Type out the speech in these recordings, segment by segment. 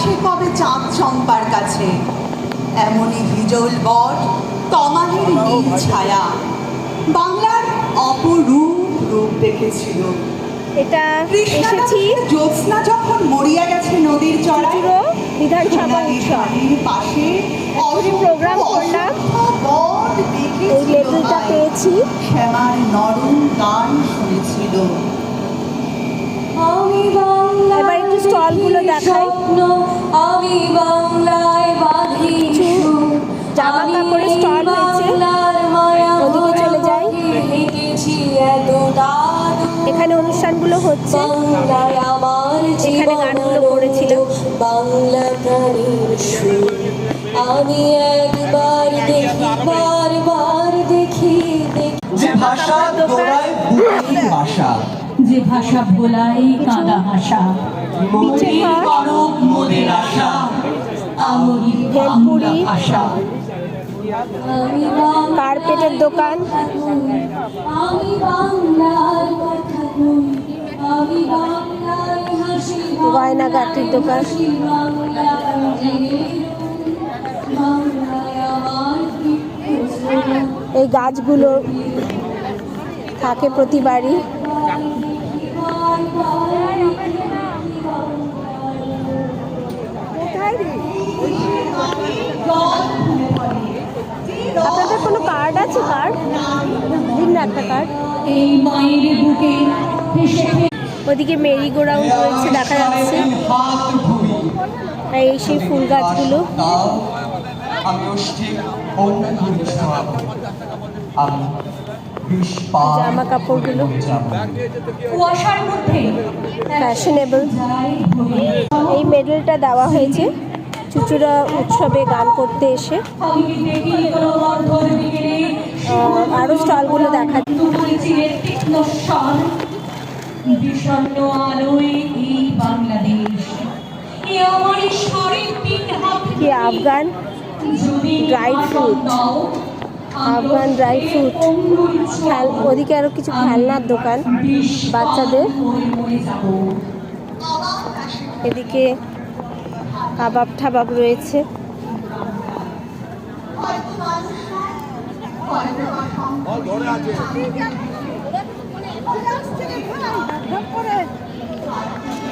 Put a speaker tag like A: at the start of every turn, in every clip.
A: আসে কবে চাঁদ চম্পার কাছে, এমনই হিজল বট তমালের নীল ছায়া বাংলার অপরূপ রূপ দেখেছিল।
B: এটা এসেছি
A: জ্যোৎস্না যখন মরিয়া গেছে নদীর চড়ায়,
B: বিধানসভা উৎসবের পাশে প্রোগ্রাম করলাম, এই লেবেলটা পেয়েছি।
A: শ্যামার নরম গান শুনেছিল।
B: এবার একটু স্টলগুলো দেখাই।
C: আমি বাংলায় বাঁধি
B: জামা কাপড়ের স্টল হয়েছে, ওদিকে চলে যাই। এখানে অনুষ্ঠানগুলো হচ্ছে, এখানে গানগুলো করেছিল।
C: বাংলা প্রাণীর সুর আমি একবার দেখি, বারবার দেখি
D: যে ভাষা দোলায় বুকের ভাষা,
E: যে ভাষা ভোলাই কাঁদা হাসা,
B: পিঠে
D: করুক মোদের আশা,
E: আমরি
B: ভেলপুরি,
E: ভাষা।
B: কার্পেটের দোকান,
C: আমি বাংলার কথা কই, আমি বাংলায় হাসি,
B: গয়নাগাটির দোকান, এই গাছগুলো থাকে প্রতিবারই। আপনাদের কোনো কার্ড আছে? কার্ড দিন না একটা কার্ড।
E: এই মায়ের বুকে
B: ওদিকে মেরি গো রাউন্ড রয়েছে দেখা যাচ্ছে, আর এই সেই ফুল গাছগুলো।
D: আমি অষ্টিক অন্য আমি
B: জামা কাপড়গুলো
E: কুয়াশার মধ্যে
B: ফ্যাশনেবল। এই মেডেলটা দেওয়া হয়েছে চুচুড়া উৎসবে গান করতে এসে। আরও স্টলগুলো দেখা
E: বিষণ্ণ আলোয় এই বাংলাদেশ,
B: কি Afghan dry fruit, Afghan dry fruit. ওদিকে আরও কিছু খেলনার দোকান বাচ্চাদের, এদিকে কাবাব ঠাবাব রয়েছে।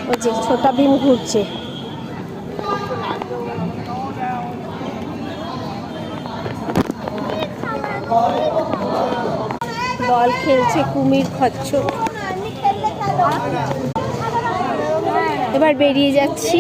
B: ওই যে ছোটা ভীম ঘুরছে। বল খেলছে কুমির খচ্চর। এবার বেরিয়ে যাচ্ছি।